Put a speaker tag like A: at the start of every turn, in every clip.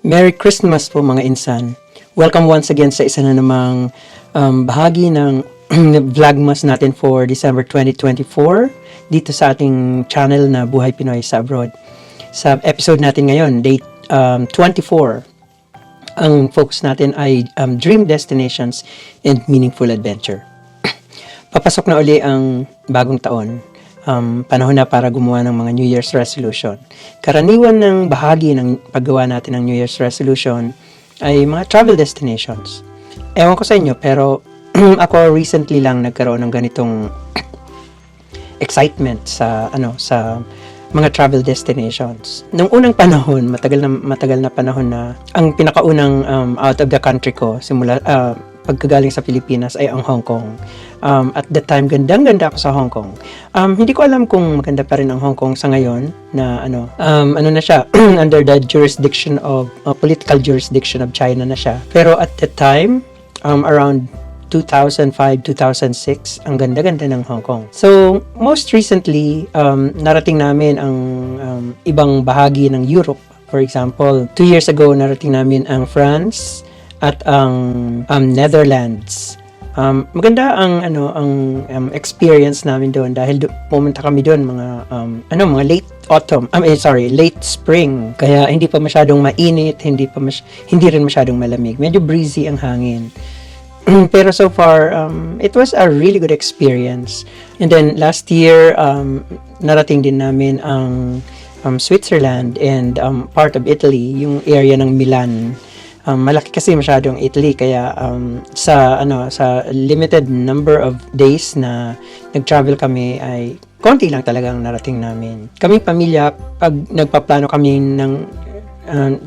A: Merry Christmas po mga insan. Welcome once again sa isa na namang bahagi ng vlogmas natin for December 2024 dito sa ating channel na Buhay Pinoy sa Abroad. Sa episode natin ngayon, date 24, ang focus natin ay dream destinations and meaningful adventure. Papasok na uli ang bagong taon. Panahon na para gumawa ng mga New Year's resolution. Karaniwan ng bahagi ng paggawa natin ng New Year's resolution ay mga travel destinations. Ewan ko sa inyo, pero ako recently lang nagkaroon ng ganitong excitement sa mga travel destinations. Nung unang panahon, matagal na panahon na ang pinakaunang out of the country ko simula pagkagaling sa Pilipinas ay ang Hong Kong. At that time, gandang-ganda ako sa Hong Kong. Hindi ko alam kung maganda pa rin ang Hong Kong sa ngayon na na siya, under the jurisdiction of, political jurisdiction of China na siya. Pero at that time, around 2005-2006, ang ganda-ganda ng Hong Kong. So, most recently, narating namin ang ibang bahagi ng Europe. For example, 2 years ago, narating namin ang France at ang Netherlands. Maganda ang experience namin doon dahil pumunta kami doon mga late autumn, late spring. Kaya hindi pa masyadong mainit, hindi rin masyadong malamig. Medyo breezy ang hangin. Pero so far, it was a really good experience. And then last year, narating din namin ang Switzerland and part of Italy, yung area ng Milan. Malaki kasi masyadong Italy, kaya sa limited number of days na nag-travel kami ay konti lang talagang narating namin. Kaming pamilya, pag nagpaplano kami ng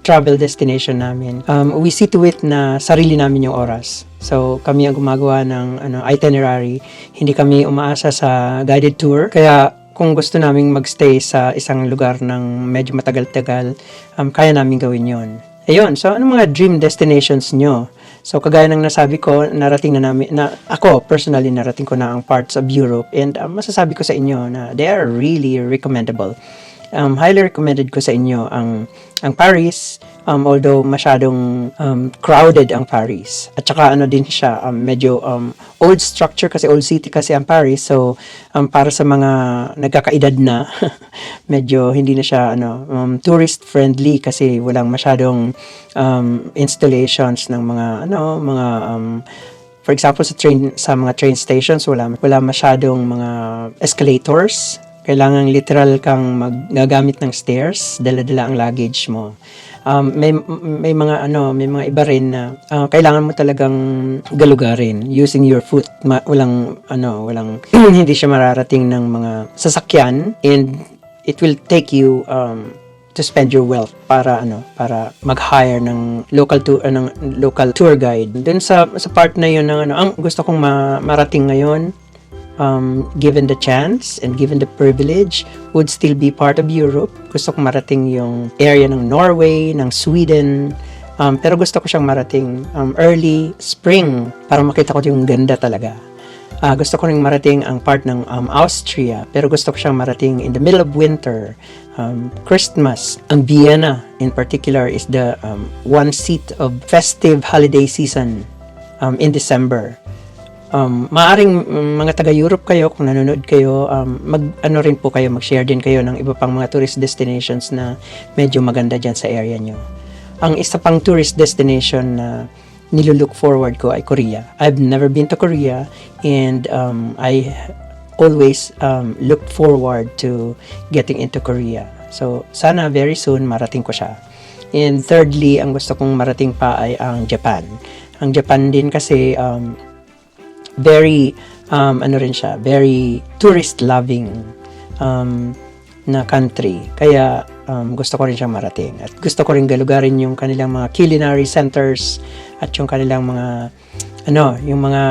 A: travel destination namin, we see to it na sarili namin yung oras. So kami ang gumagawa ng itinerary, hindi kami umaasa sa guided tour. Kaya kung gusto naming magstay sa isang lugar ng medyo matagal-tagal, kaya namin gawin yon. Ayun, so ano mga dream destinations nyo? So kagaya ng nasabi ko, narating na namin, na ako personally narating ko na ang parts of Europe, and masasabi ko sa inyo na they are really recommendable. Highly recommended ko sa inyo ang Paris, although masyadong crowded ang Paris. At saka din siya, medyo old structure kasi, old city kasi ang Paris. So para sa mga nagkakaedad na, medyo hindi na siya tourist friendly kasi walang masyadong installations ng mga for example sa mga train stations, wala masyadong mga escalators. Kailangan literal kang magagamit ng stairs, dala-dala ang luggage mo. May mga iba rin na kailangan mo talagang galugarin using your foot. Walang hindi siya mararating ng mga sasakyan, and it will take you to spend your wealth para mag-hire ng local tour guide. Dun sa part na yun ng ang gusto kong marating ngayon, given the chance and given the privilege, would still be part of Europe. Gusto kong marating yung area ng Norway, ng Sweden, pero gusto ko siyang marating early spring para makita ko yung ganda talaga. Gusto ko rin marating ang part ng Austria, pero gusto ko siyang marating in the middle of winter, Christmas. Ang Vienna in particular is the one seat of festive holiday season in December. Maaring mga taga-Europe kayo, kung nanonood kayo, mag-share din kayo ng iba pang mga tourist destinations na medyo maganda dyan sa area nyo. Ang isa pang tourist destination na nilulook forward ko ay Korea. I've never been to Korea, and I always look forward to getting into Korea. So, sana very soon marating ko siya. And thirdly, ang gusto kong marating pa ay ang Japan. Ang Japan din kasi very very tourist loving na country, kaya gusto ko rin siyang marating, at gusto ko rin galugarin yung kanilang mga culinary centers at yung kanilang mga yung mga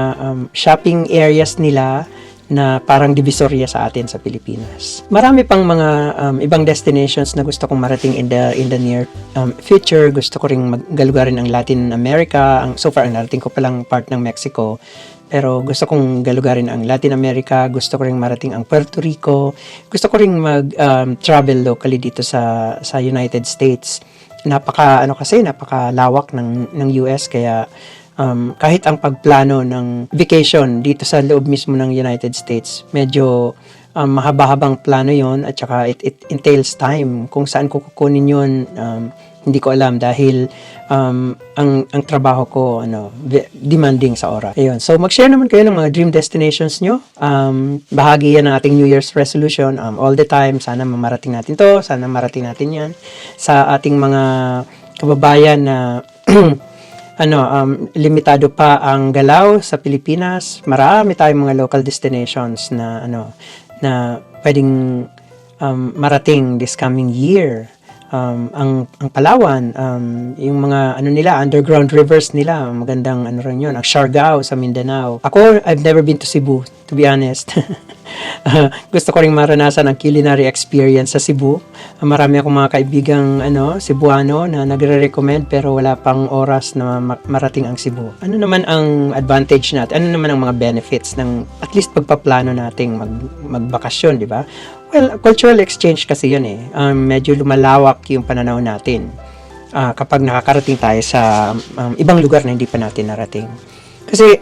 A: shopping areas nila na parang divisoria sa atin sa Pilipinas. Marami pang mga ibang destinations na gusto kong marating in the near future. Gusto ko ring galugarin ang Latin America. So far, ang narating ko palang part ng Mexico. Pero gusto kong galugarin ang Latin America, gusto ko ring marating ang Puerto Rico, gusto ko ring mag-travel locally dito sa United States. napakalawak ng US, kaya kahit ang pagplano ng vacation dito sa loob mismo ng United States, medyo mahaba-habang plano yon, at saka it entails time. Kung saan ko kukunin yun, hindi ko alam, dahil ang trabaho ko demanding sa oras. Ayun. So mag-share naman kayo ng mga dream destinations nyo. Bahagi yan ng ating New Year's resolution. All the time, sana mamarating natin to, sana marating natin yan sa ating mga kababayan na limitado pa ang galaw sa Pilipinas. Marami tayong mga local destinations na na pwedeng marating this coming year. Ang Palawan, yung mga nila, underground rivers nila, magandang rin yun. Ang Siargao sa Mindanao. Ako, I've never been to Cebu, to be honest. Gusto ko ring maranasan ang culinary experience sa Cebu. Marami akong mga kaibigang Cebuano na nagre-recommend, pero wala pang oras na marating ang Cebu. Ano naman ang advantage natin? Ano naman ang mga benefits ng at least pagpaplano nating magbakasyon, di ba? Well, cultural exchange kasi yun eh. Medyo lumalawak yung pananaw natin kapag nakakarating tayo sa ibang lugar na hindi pa natin narating. Kasi,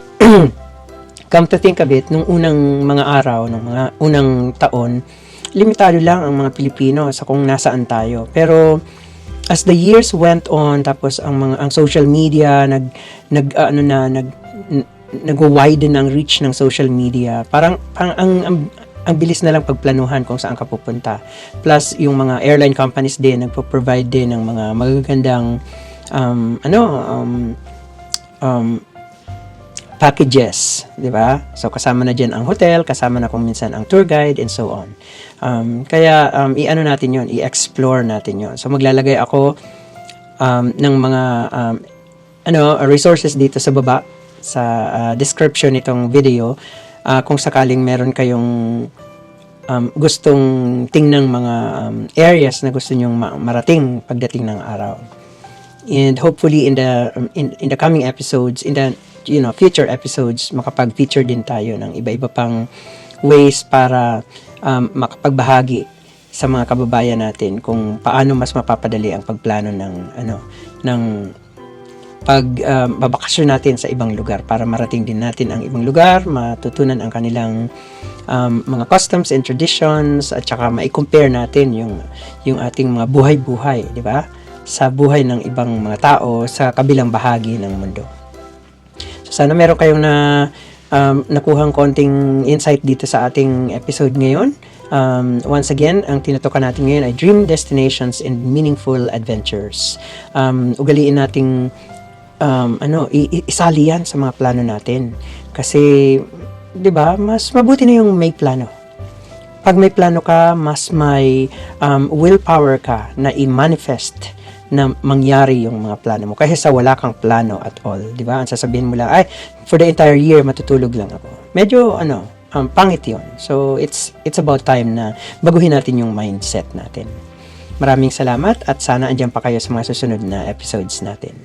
A: come to think of it, nung unang mga araw, nung mga unang taon, limitado lang ang mga Pilipino sa kung nasaan tayo. Pero, as the years went on, tapos ang social media, nag-widen ang reach ng social media. Parang ang bilis na lang pagplanuhan kung saan ka pupunta. Plus, yung mga airline companies din, nagpo-provide din ng mga magagandang packages, di ba? So, kasama na dyan ang hotel, kasama na kung minsan ang tour guide, and so on. Kaya, natin yon, i-explore natin yon. So, maglalagay ako ng mga resources dito sa baba, sa description nitong video, kung sakaling meron kayong gustong tingnan mga areas na gusto nyong marating pagdating ng araw. And hopefully in the coming episodes, in the future episodes, makapag-feature din tayo ng iba-iba pang ways para makapagbahagi sa mga kababayan natin kung paano mas mapapadali ang pagplano ng babakasyon natin sa ibang lugar, para marating din natin ang ibang lugar, matutunan ang kanilang mga customs and traditions, at saka ma-compare natin yung ating mga buhay-buhay, di ba? Sa buhay ng ibang mga tao sa kabilang bahagi ng mundo. So sana meron kayong nakuhang konting insight dito sa ating episode ngayon. Once again, ang tinutukan natin ngayon ay dream destinations and meaningful adventures. Ugaliin nating isali yan sa mga plano natin. Kasi, di ba, mas mabuti na yung may plano. Pag may plano ka, mas may willpower ka na i-manifest na mangyari yung mga plano mo. Kasi sa wala kang plano at all. Di ba? Ang sasabihin mo lang, for the entire year, matutulog lang ako. Medyo, pangit yun. So, it's about time na baguhin natin yung mindset natin. Maraming salamat at sana andyan pa kayo sa mga susunod na episodes natin.